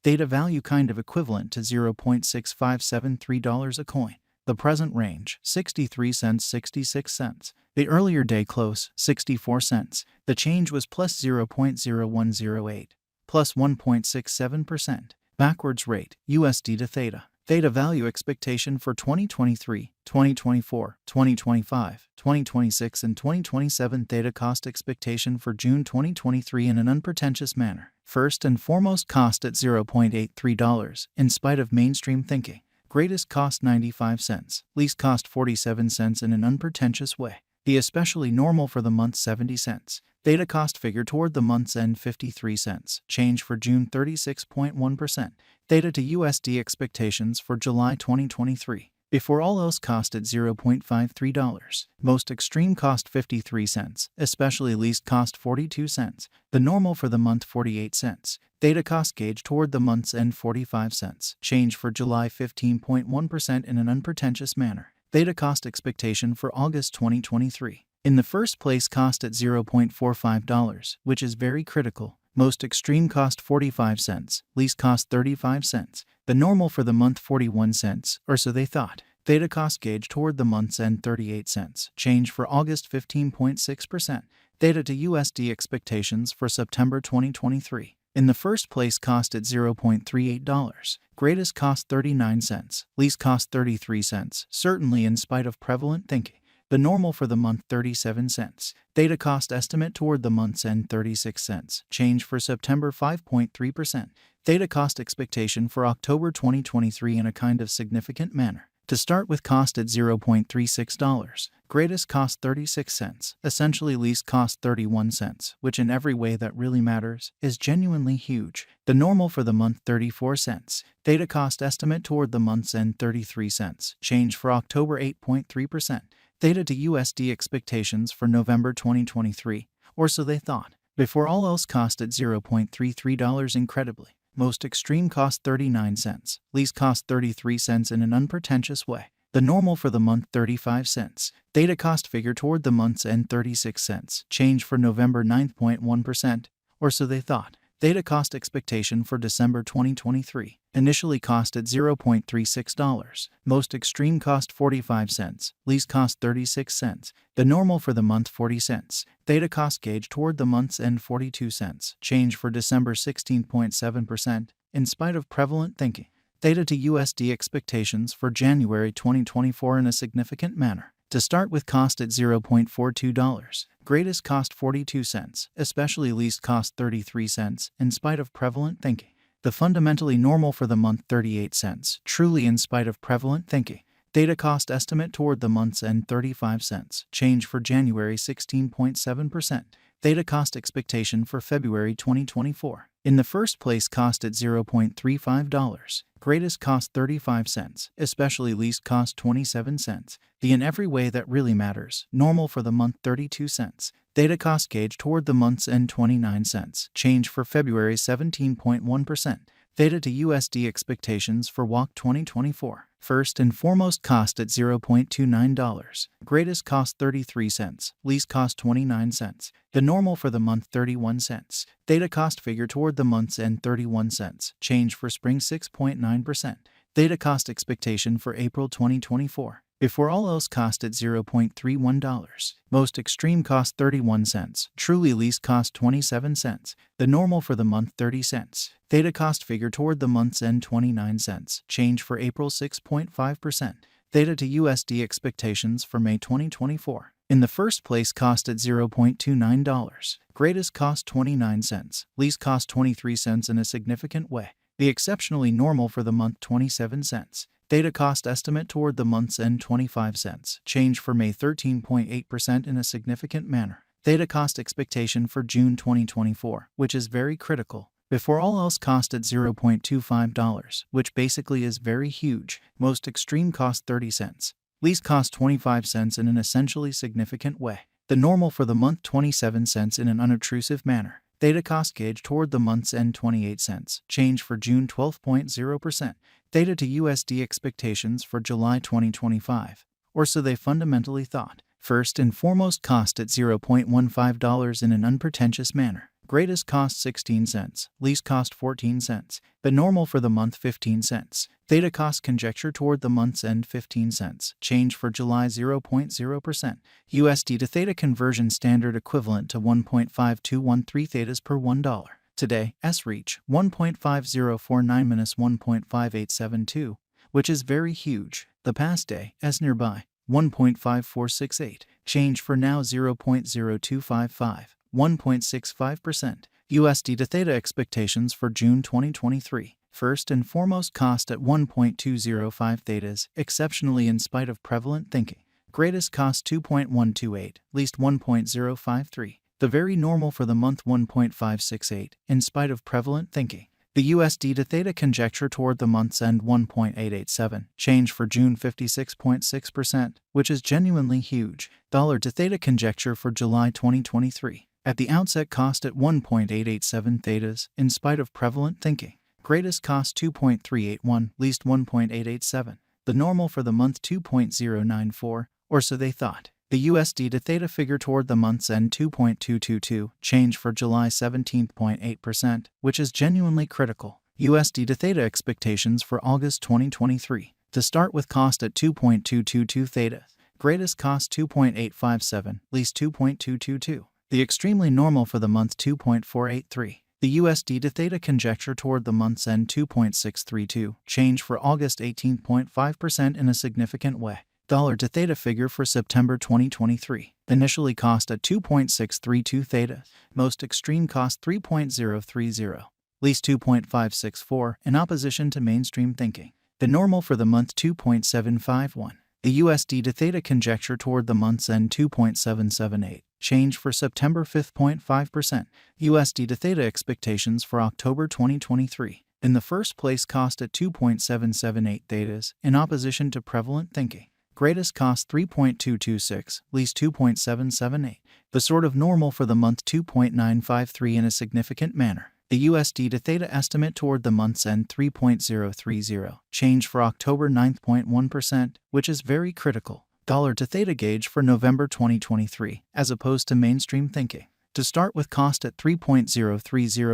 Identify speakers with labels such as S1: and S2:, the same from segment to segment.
S1: Theta value kind of equivalent to $0.6573 a coin. The present range, 63 cents 66 cents. The earlier day close, 64 cents. The change was plus 0.0108, plus 1.67%. Backwards rate, USD to Theta. Theta value expectation for 2023, 2024, 2025, 2026, and 2027. Theta cost expectation for June 2023 in an unpretentious manner. First and foremost, cost at $0.83, in spite of mainstream thinking. Greatest cost 95 cents, least cost 47 cents in an unpretentious way. The especially normal for the month 70 cents. Theta cost figure toward the month's end 53 cents. Change for June 36.1%. Theta to USD expectations for July 2023. Before all else, cost at $0.53. Most extreme cost 53 cents, especially least cost 42 cents. The normal for the month 48 cents. Theta cost gauge toward the month's end 45 cents. Change for July 15.1% in an unpretentious manner. Theta cost expectation for August 2023. In the first place, cost at $0.45, which is very critical. Most extreme cost 45 cents, least cost 35 cents. The normal for the month 41 cents, or so they thought. Theta cost gauge toward the month's end 38 cents. Change for August 15.6%. Theta to USD expectations for September 2023. In the first place, cost at $0.38. Greatest cost 39 cents, least cost 33 cents, certainly in spite of prevalent thinking. The normal for the month 37 cents. Theta cost estimate toward the month's end 36 cents. Change for September 5.3%. Theta cost expectation for October 2023 in a kind of significant manner. To start with, cost at $0.36. Greatest cost 36 cents, essentially least cost 31 cents, which in every way that really matters, is genuinely huge. The normal for the month 34 cents. Theta cost estimate toward the month's end 33 cents. Change for October 8.3%. Theta to USD expectations for November 2023, or so they thought. Before all else, cost at $0.33 incredibly. Most extreme cost 39 cents, least cost 33 cents in an unpretentious way. The normal for the month 35 cents. Theta cost figure toward the month's end 36 cents. Change for November 9.1%, or so they thought. Theta cost expectation for December 2023. Initially cost at $0.36. Most extreme cost 45 cents, least cost 36 cents. The normal for the month 40 cents. Theta cost gauge toward the month's end 42 cents. Change for December 16.7%, in spite of prevalent thinking. Theta to USD expectations for January 2024 in a significant manner. To start with, cost at $0.42. Greatest cost 42 cents, especially least cost 33 cents, in spite of prevalent thinking. The fundamentally normal for the month 38 cents, truly in spite of prevalent thinking. Theta cost estimate toward the month's end 35 cents. Change for January 16.7%. Theta cost expectation for February 2024. In the first place, cost at $0.35. Greatest cost 35 cents, especially least cost 27 cents. The in every way that really matters. Normal for the month 32 cents. Theta cost gauge toward the month's end 29 cents. Change for February 17.1%. Theta to USD expectations for WAC 2024. First and foremost, cost at $0.29. Greatest cost 33 cents, least cost 29 cents. The normal for the month 31 cents. Theta cost figure toward the month's end 31 cents. Change for spring 6.9%. Theta cost expectation for April 2024. Before all else, cost at $0.31. Most extreme cost 31 cents. Truly least cost 27 cents. The normal for the month 30 cents. Theta cost figure toward the month's end 29 cents. Change for April 6.5%. Theta to USD expectations for May 2024. In the first place, cost at $0.29. Greatest cost 29 cents. Least cost 23 cents in a significant way. The exceptionally normal for the month 27 cents. Theta cost estimate toward the month's end 25 cents. Change for May 13.8% in a significant manner. Theta cost expectation for June 2024, which is very critical. Before all else, cost at $0.25, which basically is very huge. Most extreme cost 30 cents. Least cost 25 cents in an essentially significant way. The normal for the month 27 cents in an unobtrusive manner. Theta cost gauge toward the month's end 28 cents. Change for June 12.0%. Theta to USD expectations for July 2025, or so they fundamentally thought. First and foremost, cost at $0.15 in an unpretentious manner. Greatest cost 16 cents, least cost 14 cents, the normal for the month 15 cents. Theta cost conjecture toward the month's end 15 cents, change for July 0.0%. USD to Theta conversion standard equivalent to 1.5213 Thetas per $1. Today, S reach 1.5049 minus 1.5872, which is very huge. The past day, S nearby 1.5468, change for now 0.0255. 1.65%. USD to Theta expectations for June 2023. First and foremost, cost at 1.205 Thetas, exceptionally in spite of prevalent thinking. Greatest cost 2.128, least 1.053. The very normal for the month 1.568, in spite of prevalent thinking. The USD to Theta conjecture toward the month's end 1.887, change for June 56.6%, which is genuinely huge. Dollar to Theta conjecture for July 2023. At the outset, cost at 1.887 Thetas, in spite of prevalent thinking. Greatest cost 2.381, least 1.887. The normal for the month 2.094, or so they thought. The USD to Theta figure toward the month's end 2.222, change for July 17.8%, which is genuinely critical. USD to Theta expectations for August 2023. To start with, cost at 2.222 Theta. Greatest cost 2.857, least 2.222. The extremely normal for the month 2.483. The USD to Theta conjecture toward the month's end 2.632, change for August 18.5% in a significant way. Dollar to Theta figure for September 2023. Initially cost at 2.632 Theta, most extreme cost 3.030, least 2.564 in opposition to mainstream thinking. The normal for the month 2.751. The USD to Theta conjecture toward the month's end 2.778, change for September 5.5%. USD to Theta expectations for October 2023. In the first place, cost at 2.778 Thetas, in opposition to prevalent thinking. Greatest cost 3.226, least 2.778. The sort of normal for the month 2.953 in a significant manner. The USD to Theta estimate toward the month's end 3.030, change for October 9.1%, which is very critical. Dollar to Theta gauge for November 2023, as opposed to mainstream thinking. To start with, cost at 3.030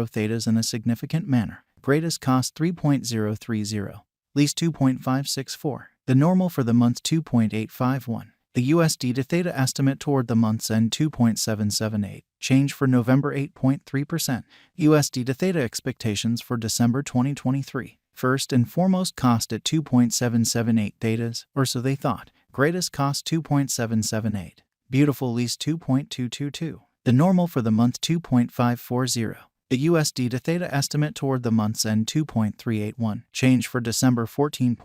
S1: Thetas in a significant manner. Greatest cost 3.030, least 2.564. The normal for the month 2.851. The USD to Theta estimate toward the month's end 2.778, change for November 8.3%. USD to Theta expectations for December 2023. First and foremost, cost at 2.778 Thetas, or so they thought. Greatest cost 2.778. Beautiful, least 2.222. The normal for the month 2.540. The USD to Theta estimate toward the month's end 2.381, change for December 14.